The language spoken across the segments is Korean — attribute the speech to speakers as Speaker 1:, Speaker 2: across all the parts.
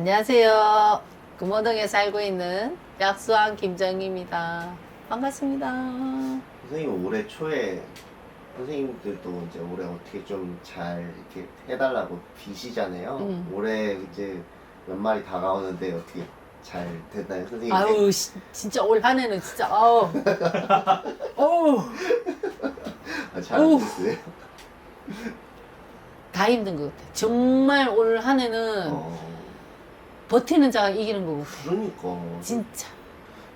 Speaker 1: 안녕하세요. 금호동에 살고 있는 약수왕 김정희입니다. 반갑습니다.
Speaker 2: 선생님 올해 초에 선생님들도 이제 올해 어떻게 좀 잘 이렇게 해달라고 비시잖아요. 올해 이제 연말이 다가오는데 어떻게 잘 됐나요, 선생님?
Speaker 1: 아유, 진짜 올 한 해는 진짜, 아우. 어우.
Speaker 2: 잘 안 됐어요?
Speaker 1: 다 힘든 것 같아. 정말 올 한 해는 버티는 자가 이기는 것 같아.
Speaker 2: 그러니까
Speaker 1: 진짜.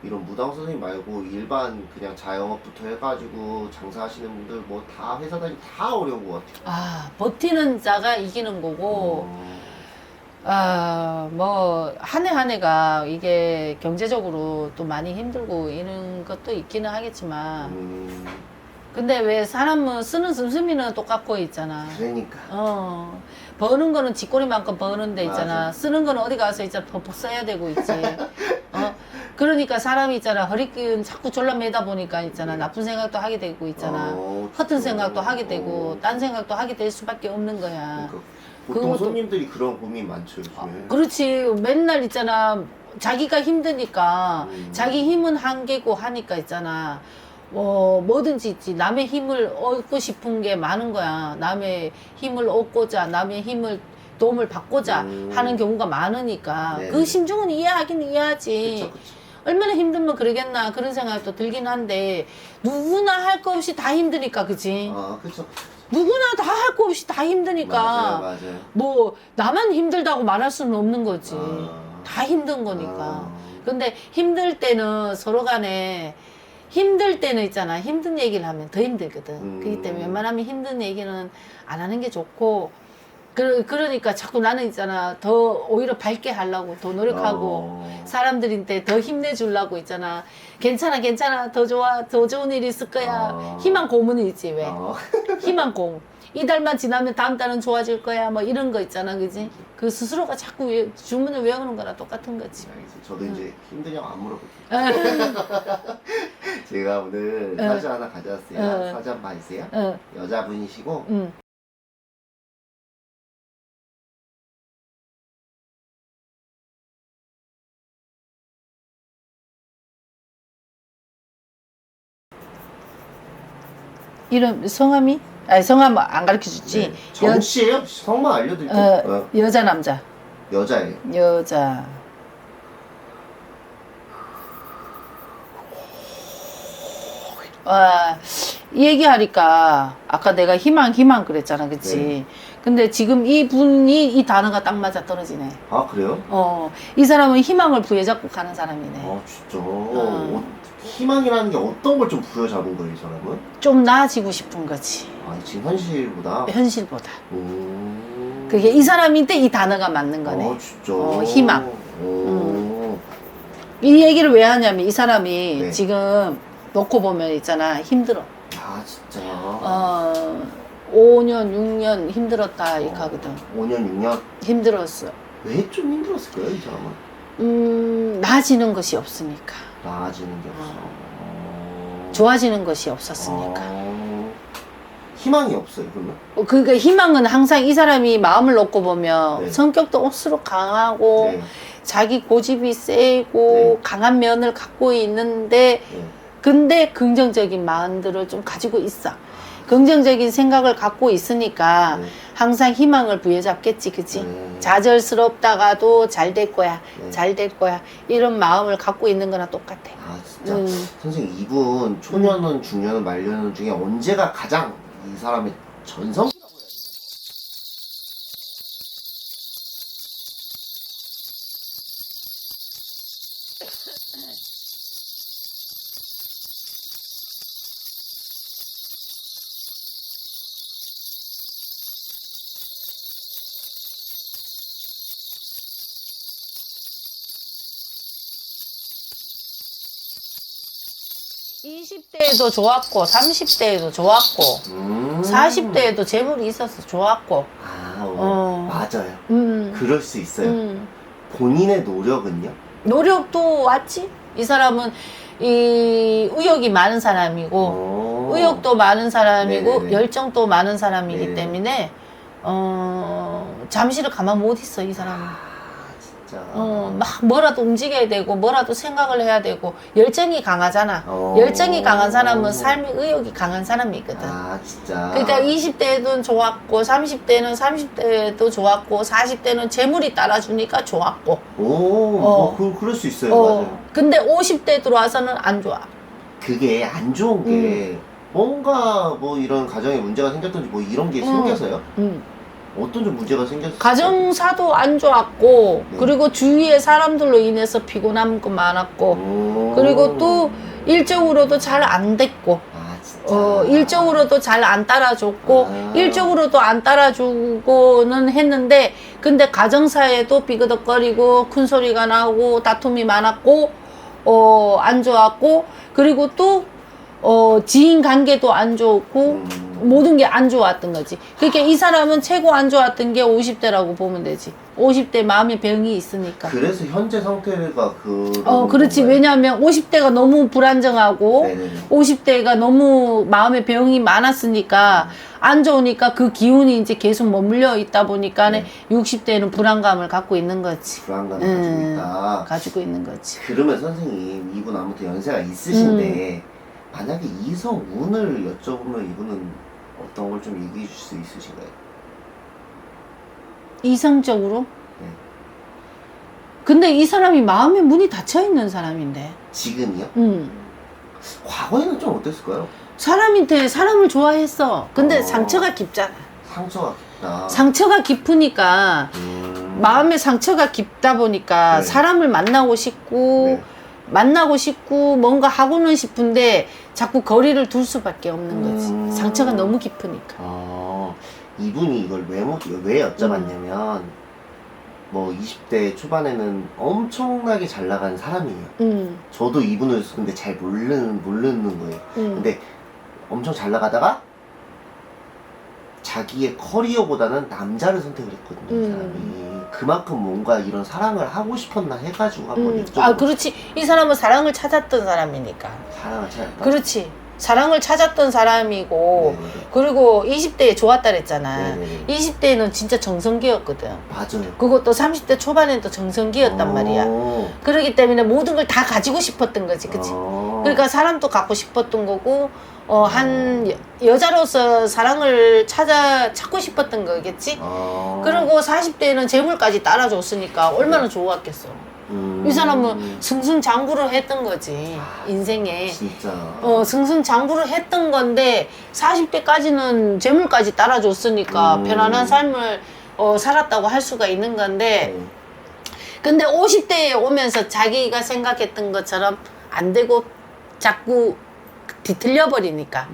Speaker 2: 이런 무당 선생님 말고 일반 그냥 자영업부터 해가지고 장사하시는 분들 뭐 다 회사 다니기 다 어려운 것 같아요.
Speaker 1: 아, 버티는 자가 이기는 거고, 뭐, 한 해 한 해가 이게 경제적으로 또 많이 힘들고 이런 것도 있기는 하겠지만, 근데 왜 사람은 쓰는 씀씀이는 똑같고 있잖아.
Speaker 2: 그러니까.
Speaker 1: 버는 거는 쥐꼬리만큼 버는 데 있잖아.
Speaker 2: 맞아.
Speaker 1: 쓰는 거는 어디 가서 있잖아. 퍽퍽 써야 되고 있지. 그러니까 사람이 있잖아. 허리끈 자꾸 졸라매다 보니까 있잖아. 나쁜 생각도 하게 되고 있잖아. 허튼 생각도 하게 되고, 딴 생각도 하게 될 수밖에 없는 거야.
Speaker 2: 그러니까 보통
Speaker 1: 그것도-
Speaker 2: 손님들이 그런 고민 많죠, 요즘에.
Speaker 1: 그렇지. 맨날 있잖아. 자기가 힘드니까, 자기 힘은 한계고 하니까 있잖아. 뭐든지 있지. 남의 힘을 얻고 싶은 게 많은 거야. 남의 힘을 얻고자, 남의 힘을, 도움을 받고자 하는 경우가 많으니까.
Speaker 2: 네.
Speaker 1: 그 심정은 이해하긴 이해하지.
Speaker 2: 그쵸, 그쵸.
Speaker 1: 얼마나 힘들면 그러겠나. 그런 생각도 들긴 한데, 누구나 할 거 없이 다 힘드니까, 그치?
Speaker 2: 그쵸.
Speaker 1: 누구나 다 할 거 없이 다 힘드니까.
Speaker 2: 맞아요.
Speaker 1: 뭐, 나만 힘들다고 말할 수는 없는 거지.
Speaker 2: 아.
Speaker 1: 다 힘든 거니까. 근데 힘들 때는 서로 간에 힘들 때는 있잖아. 힘든 얘기를 하면 더 힘들거든. 그렇기 때문에 웬만하면 힘든 얘기는 안 하는 게 좋고, 그러니까 자꾸 나는 있잖아. 더 오히려 밝게 하려고 더 노력하고, 사람들한테 더 힘내주려고 있잖아. 괜찮아, 괜찮아. 더 좋아. 더 좋은 일이 있을 거야. 희망 고문이 있지, 왜? 희망 고문. 이달만 지나면 다음 달은 좋아질 거야. 뭐 이런 거 있잖아. 그지? 그 스스로가 자꾸 주문을 외우는 거랑 똑같은 거지.
Speaker 2: 저도 이제 힘드냐고 안 물어볼게요. 제가 오늘 사주 하나 가져왔어요. 사주 한번 봐주세요. 여자분이시고
Speaker 1: 이름, 성함이? 아니, 성함 안 가르쳐 주지.
Speaker 2: 네. 정씨예요? 성만 알려드릴게요.
Speaker 1: 여자, 남자.
Speaker 2: 여자예요.
Speaker 1: 여자. 이 얘기하니까 아까 내가 희망 그랬잖아, 그치?
Speaker 2: 네.
Speaker 1: 근데 지금 이 분이 이 단어가 딱 맞아 떨어지네.
Speaker 2: 아 그래요?
Speaker 1: 이 사람은 희망을 부여잡고 가는 사람이네.
Speaker 2: 진짜. 희망이라는 게 어떤 걸 좀 부여잡은 거예요, 이 사람은?
Speaker 1: 좀 나아지고 싶은 거지.
Speaker 2: 지금 현실보다.
Speaker 1: 현실보다.
Speaker 2: 오.
Speaker 1: 그게 이 사람인데 이 단어가 맞는 거네.
Speaker 2: 진짜.
Speaker 1: 희망.
Speaker 2: 오.
Speaker 1: 이 얘기를 왜 하냐면 이 사람이
Speaker 2: 네.
Speaker 1: 지금 놓고 보면 있잖아. 힘들어.
Speaker 2: 진짜.
Speaker 1: 5년, 6년 힘들었다 이렇게 하거든.
Speaker 2: 5년, 6년?
Speaker 1: 힘들었어.
Speaker 2: 왜 좀 힘들었을까요, 이 사람은?
Speaker 1: 나아지는 것이 없으니까.
Speaker 2: 나아지는 게 없어.
Speaker 1: 좋아지는 것이 없었으니까.
Speaker 2: 희망이 없어요, 그러면?
Speaker 1: 그러니까 희망은 항상 이 사람이 마음을 놓고 보면
Speaker 2: 네.
Speaker 1: 성격도 억수로 강하고
Speaker 2: 네.
Speaker 1: 자기 고집이 세고
Speaker 2: 네.
Speaker 1: 강한 면을 갖고 있는데
Speaker 2: 네.
Speaker 1: 근데 긍정적인 마음들을 좀 가지고 있어. 긍정적인 생각을 갖고 있으니까
Speaker 2: 네.
Speaker 1: 항상 희망을 부여잡겠지, 그치?
Speaker 2: 네.
Speaker 1: 좌절스럽다가도 잘 될 거야,
Speaker 2: 네.
Speaker 1: 잘 될 거야. 이런 마음을 갖고 있는 거랑 똑같아.
Speaker 2: 진짜. 선생님, 이분 초년원, 중년원, 말년원 중에 언제가 가장 이 사람의 전성기라고 해야 돼요?
Speaker 1: 20대에도 좋았고, 30대에도 좋았고, 40대에도 재물이 있어서 좋았고.
Speaker 2: 맞아요.
Speaker 1: 음.
Speaker 2: 그럴 수 있어요. 본인의 노력은요?
Speaker 1: 노력도 왔지. 이 사람은 이 의욕이 많은 사람이고, 의욕도 많은 사람이고,
Speaker 2: 네네네.
Speaker 1: 열정도 많은 사람이기
Speaker 2: 네네.
Speaker 1: 때문에 잠시를 가만 못 있어, 이 사람은.
Speaker 2: 진짜.
Speaker 1: 막 뭐라도 움직여야 되고 뭐라도 생각을 해야 되고 열정이 강하잖아. 열정이 강한 사람은 삶의 의욕이 강한 사람이 있거든.
Speaker 2: 아 진짜.
Speaker 1: 그러니까 20대도 좋았고 30대는 30대도 좋았고 40대는 재물이 따라주니까 좋았고.
Speaker 2: 그럴 수 있어요. 맞아요.
Speaker 1: 근데 50대 들어와서는 안 좋아.
Speaker 2: 그게 안 좋은 게 뭔가 뭐 이런 가정에 문제가 생겼든지 뭐 이런 게 생겨서요. 어떤 좀 문제가 생겼어요?
Speaker 1: 가정사도 안 좋았고 그리고 주위의 사람들로 인해서 피곤함도 많았고 그리고 또 일적으로도 잘 안 됐고
Speaker 2: 아 진짜.
Speaker 1: 일적으로도 잘 안 따라줬고 일적으로도 안 따라주고는 했는데 근데 가정사에도 삐그덕거리고 큰 소리가 나고 다툼이 많았고 안 좋았고 그리고 또 지인 관계도 안 좋고 모든 게 안 좋았던 거지. 그러니까 이 사람은 최고 안 좋았던 게 50대라고 보면 되지. 50대 마음의 병이 있으니까.
Speaker 2: 그래서 현재 상태가
Speaker 1: 그렇지.
Speaker 2: 건가요?
Speaker 1: 왜냐하면 50대가 너무 불안정하고
Speaker 2: 네네네.
Speaker 1: 50대가 너무 마음의 병이 많았으니까 안 좋으니까 그 기운이 이제 계속 머물러 있다 보니까
Speaker 2: 네.
Speaker 1: 60대는 불안감을 갖고 있는 거지.
Speaker 2: 불안감을 가지고 있다.
Speaker 1: 가지고 있는 거지.
Speaker 2: 그러면 선생님 이분 아무튼 연세가 있으신데 만약에 이성 운을 여쭤보면 이분은 어떤 걸 좀 얘기해 줄 수 있으신가요?
Speaker 1: 이성적으로?
Speaker 2: 네.
Speaker 1: 근데 이 사람이 마음의 문이 닫혀 있는 사람인데.
Speaker 2: 지금이요?
Speaker 1: 음.
Speaker 2: 과거에는 좀 어땠을까요?
Speaker 1: 사람한테 사람을 좋아했어. 근데 상처가 깊잖아.
Speaker 2: 상처가 깊다.
Speaker 1: 상처가 깊으니까 마음의 상처가 깊다 보니까
Speaker 2: 네.
Speaker 1: 사람을 만나고 싶고
Speaker 2: 네.
Speaker 1: 만나고 싶고 뭔가 하고는 싶은데 자꾸 거리를 둘 수밖에 없는 거지. 상처가 너무 깊으니까.
Speaker 2: 이분이 이걸 왜 여쭤봤냐면 뭐 20대 초반에는 엄청나게 잘 나간 사람이에요. 저도 이분을 근데 잘 모르는 거예요. 근데 엄청 잘 나가다가 자기의 커리어보다는 남자를 선택을 했거든요. 이 사람이. 그만큼 뭔가 이런 사랑을 하고 싶었나 해가지고 한번 여쭤보고.
Speaker 1: 그렇지. 이 사람은 사랑을 찾았던 사람이니까.
Speaker 2: 사랑을 찾았다.
Speaker 1: 그렇지. 사랑을 찾았던 사람이고
Speaker 2: 네네네.
Speaker 1: 그리고 20대에 좋았다 그랬잖아.
Speaker 2: 네네네.
Speaker 1: 20대는 진짜 정성기였거든.
Speaker 2: 맞아요.
Speaker 1: 그것도 30대 초반엔 또 정성기였단 말이야. 그렇기 때문에 모든 걸 다 가지고 싶었던 거지, 그치? 그러니까 사람도 갖고 싶었던 거고, 여자로서 사랑을 찾고 싶었던 거겠지? 그리고 40대는 재물까지 따라줬으니까 얼마나 좋았겠어. 이 사람은 승승장구를 했던 거지, 인생에.
Speaker 2: 진짜.
Speaker 1: 승승장구를 했던 건데, 40대까지는 재물까지 따라줬으니까 편안한 삶을 살았다고 할 수가 있는 건데, 근데 50대에 오면서 자기가 생각했던 것처럼 안 되고 자꾸 뒤틀려 버리니까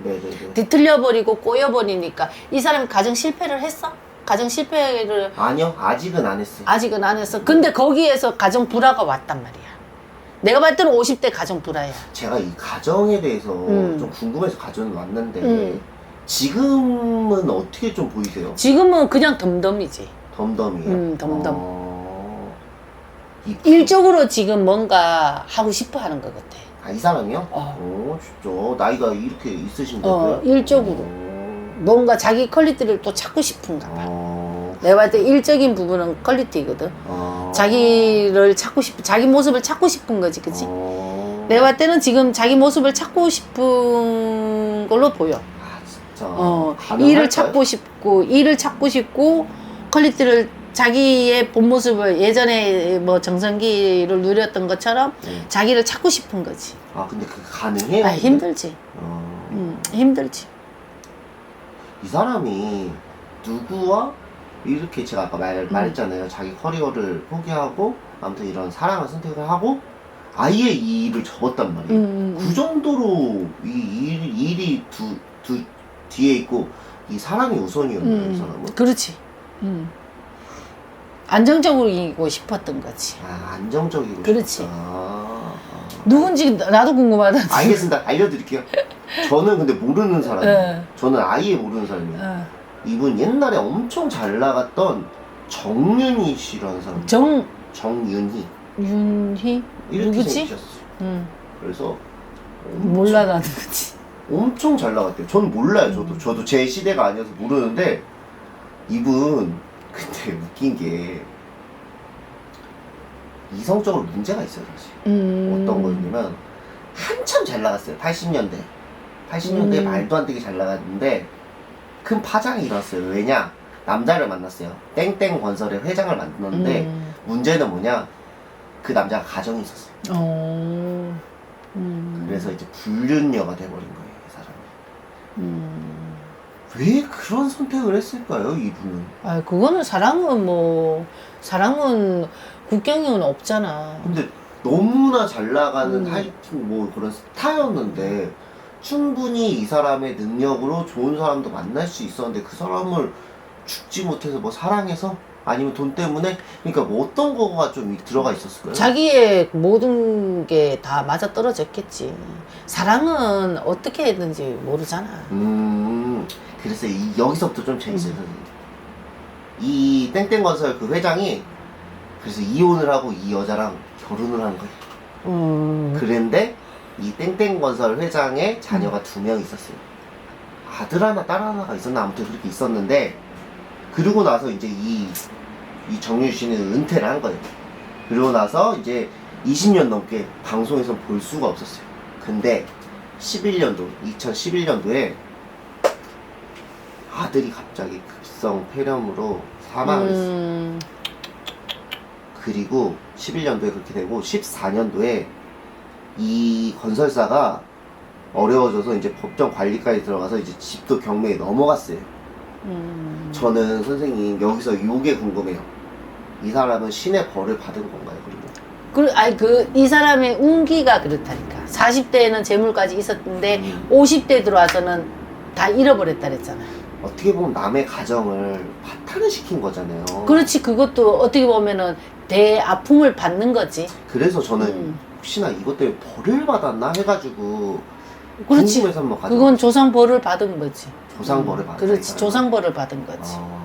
Speaker 1: 뒤틀려 버리고 꼬여 버리니까 이 사람이 가정 실패를 했어? 가정 실패를
Speaker 2: 아니요, 아직은 안 했어요.
Speaker 1: 아직은 안 했어. 근데 거기에서 가정 불화가 왔단 말이야. 내가 봤을 때는 50대 가정 불화야.
Speaker 2: 제가 이 가정에 대해서 좀 궁금해서 가져는 왔는데 지금은 어떻게 좀 보이세요?
Speaker 1: 지금은 그냥 덤덤이지.
Speaker 2: 덤덤이에요?
Speaker 1: 덤덤. 일적으로 지금 뭔가 하고 싶어 하는 것 같아.
Speaker 2: 이 사람이요? 진짜 나이가 이렇게 있으신데도요?
Speaker 1: 일적으로 뭔가 자기 퀄리티를 또 찾고 싶은가 봐. 내가 봤을 때 일적인 부분은 퀄리티거든. 자기를 찾고 싶은, 자기 모습을 찾고 싶은 거지, 그치? 내가 봤을 때는 지금 자기 모습을 찾고 싶은 걸로 보여.
Speaker 2: 진짜.
Speaker 1: 일을 찾고 싶고, 퀄리티를 자기의 본 모습을 예전에 뭐 정성기를 누렸던 것처럼 자기를 찾고 싶은 거지.
Speaker 2: 근데 그게 가능해요?
Speaker 1: 힘들지. 힘들지.
Speaker 2: 이 사람이 누구와 이렇게 제가 아까 말했잖아요. 자기 커리어를 포기하고 아무튼 이런 사랑을 선택을 하고 아예 이 일을 접었단 말이에요. 그 정도로 이 일이 뒤에 있고 이 사랑이 우선이었나요, 이 사람은?
Speaker 1: 그렇지. 안정적이고 싶었던 거지.
Speaker 2: 안정적이고
Speaker 1: 그렇지.
Speaker 2: 싶었다.
Speaker 1: 누군지 나도 궁금하다.
Speaker 2: 알겠습니다. 알려드릴게요. 저는 근데 모르는 사람이에요. 저는 아예 모르는 사람이에요. 이분 옛날에 엄청 잘 나갔던 정윤희 씨라는 사람. 정윤희.
Speaker 1: 윤희?
Speaker 2: 이렇게
Speaker 1: 누구지?
Speaker 2: 생기셨어요. 그래서
Speaker 1: 몰라 나는 거지.
Speaker 2: 엄청 잘 나갔대요. 전 몰라요. 저도 제 시대가 아니어서 모르는데 이분 근데 웃긴 게 이성적으로 문제가 있어요, 사실. 어떤 거였냐면 한참 잘 나갔어요. 80년대에 말도 안 되게 잘 나갔는데 큰 파장이 일어났어요. 왜냐? 남자를 만났어요. 땡땡 건설의 회장을 만났는데 문제는 뭐냐? 그 남자가 가정이 있었어요. 그래서 이제 불륜녀가 돼버린 거예요, 이 사람이. 왜 그런 선택을 했을까요, 이분은?
Speaker 1: 아, 그거는 사랑은 국경은 없잖아.
Speaker 2: 근데 너무나 잘 나가는 하이틴 뭐 그런 스타였는데 충분히 이 사람의 능력으로 좋은 사람도 만날 수 있었는데 그 사람을 죽지 못해서 뭐 사랑해서 아니면 돈 때문에 그러니까 뭐 어떤 거가 좀 들어가 있었을까요?
Speaker 1: 자기의 모든 게 다 맞아 떨어졌겠지. 사랑은 어떻게 했는지 모르잖아.
Speaker 2: 그래서 여기서부터 좀 재밌어요, 선생님. 이 땡땡건설 그 회장이 그래서 이혼을 하고 이 여자랑 결혼을 한 거예요. 그런데 이 땡땡건설 회장의 자녀가 2명 있었어요. 아들 하나, 딸 하나가 있었나 아무튼 그렇게 있었는데 그러고 나서 이제 이 정유 씨는 은퇴를 한 거예요. 그러고 나서 이제 20년 넘게 방송에서 볼 수가 없었어요. 근데 2011년도에 아들이 갑자기 급성 폐렴으로 사망을 했어요. 그리고 11년도에 그렇게 되고 14년도에 이 건설사가 어려워져서 이제 법정 관리까지 들어가서 이제 집도 경매에 넘어갔어요. 저는 선생님 여기서 요게 궁금해요. 이 사람은 신의 벌을 받은 건가요, 그리고?
Speaker 1: 이 사람의 운기가 그렇다니까. 40대에는 재물까지 있었는데 50대 들어와서는 다 잃어버렸다 그랬잖아.
Speaker 2: 어떻게 보면 남의 가정을 파탄을 시킨 거잖아요.
Speaker 1: 그렇지. 그것도 어떻게 보면은 대아픔을 받는 거지.
Speaker 2: 그래서 저는 혹시나 이것 때문에 벌을 받았나 해가지고
Speaker 1: 그렇지.
Speaker 2: 궁금해서 한번 가져왔어요.
Speaker 1: 그건 조상벌을 받은 거지.
Speaker 2: 조상벌을 받은
Speaker 1: 그렇지. 조상벌을 받은 거지.
Speaker 2: 아...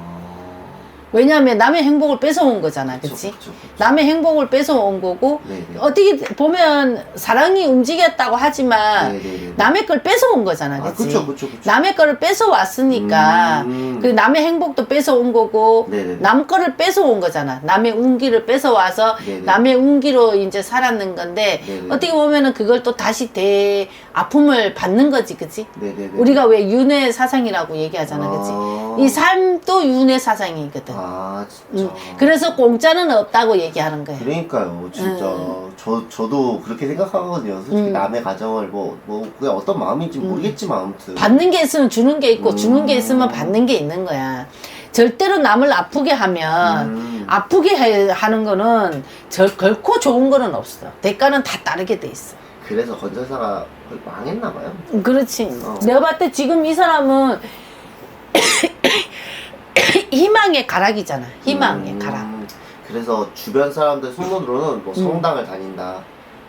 Speaker 1: 왜냐하면 남의 행복을 뺏어온 거잖아. 그치? 남의 행복을 뺏어온 거고
Speaker 2: 네네.
Speaker 1: 어떻게 보면 사랑이 움직였다고 하지만
Speaker 2: 네네네.
Speaker 1: 남의 걸 뺏어온 거잖아.
Speaker 2: 아,
Speaker 1: 그치?
Speaker 2: 그쵸.
Speaker 1: 남의 거를 뺏어왔으니까 그 남의 행복도 뺏어온 거고
Speaker 2: 네네네.
Speaker 1: 남 거를 뺏어온 거잖아. 남의 운기를 뺏어와서
Speaker 2: 네네.
Speaker 1: 남의 운기로 이제 살았는 건데
Speaker 2: 네네.
Speaker 1: 어떻게 보면은 그걸 또 다시 아픔을 받는 거지. 그치?
Speaker 2: 네네네.
Speaker 1: 우리가 왜 윤회 사상이라고 얘기하잖아. 그치? 이 삶도 윤회 사상이거든.
Speaker 2: 아 진짜.
Speaker 1: 그래서 공짜는 없다고 얘기하는 거예요.
Speaker 2: 그러니까요, 진짜. 저도 그렇게 생각하거든요. 솔직히 남의 가정을 뭐 그게 어떤 마음인지 모르겠지만 아무튼.
Speaker 1: 받는 게 있으면 주는 게 있고 주는 게 있으면 받는 게 있는 거야. 절대로 남을 아프게 하면 아프게 하는 거는 결코 좋은 거는 없어. 대가는 다 따르게 돼 있어.
Speaker 2: 그래서 건설사가 거의 망했나 봐요.
Speaker 1: 그렇지. 내가 봤을 때 지금 이 사람은 희망의 가락이잖아. 희망의 가락.
Speaker 2: 그래서 주변 사람들 소문으로는 뭐 성당을 다닌다,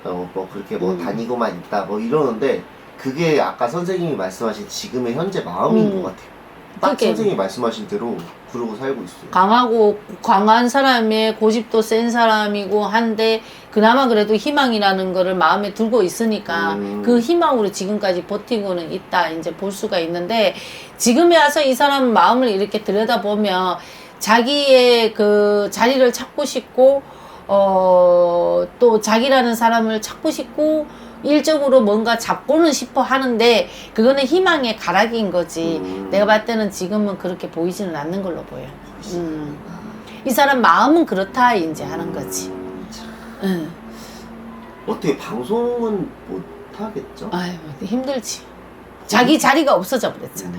Speaker 2: 뭐 그렇게 뭐 다니고만 있다, 뭐 이러는데 그게 아까 선생님이 말씀하신 지금의 현재 마음인 것 같아요. 딱
Speaker 1: 그게
Speaker 2: 선생님이 말씀하신 대로 그러고 살고 있어요.
Speaker 1: 강한 사람의 고집도 센 사람이고 한데 그나마 그래도 희망이라는 거를 마음에 두고 있으니까 그 희망으로 지금까지 버티고는 있다 이제 볼 수가 있는데 지금에 와서 이 사람 마음을 이렇게 들여다보면 자기의 그 자리를 찾고 싶고 또 자기라는 사람을 찾고 싶고 일적으로 뭔가 잡고는 싶어 하는데 그거는 희망의 가락인 거지. 내가 봤을 때는 지금은 그렇게 보이지는 않는 걸로 보여. 이 사람 마음은 그렇다 이제 하는 거지.
Speaker 2: 어떻게 방송은 못 하겠죠?
Speaker 1: 아유 힘들지. 자기 자리가 없어져 버렸잖아.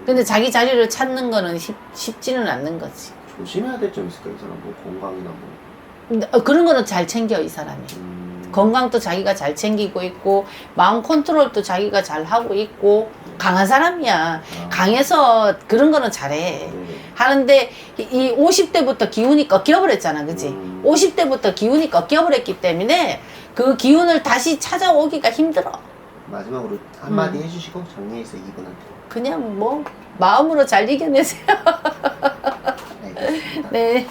Speaker 1: 근데 자기 자리를 찾는 거는 쉽지는 않는 거지.
Speaker 2: 조심해야 될 점 있을까요? 이 사람 뭐 건강이나 뭐.
Speaker 1: 근데 그런 거는 잘 챙겨 이 사람이. 건강도 자기가 잘 챙기고 있고 마음 컨트롤도 자기가 잘 하고 있고 강한 사람이야. 강해서 그런 거는 잘해. 하는데 이 50대부터 기운이 꺾여버렸잖아. 그치? 50대부터 기운이 꺾여버렸기 때문에 그 기운을 다시 찾아오기가 힘들어.
Speaker 2: 마지막으로 한마디 해주시고 정리해서 이분한테.
Speaker 1: 그냥 뭐 마음으로 잘 이겨내세요.
Speaker 2: 알겠습니다.
Speaker 1: 네.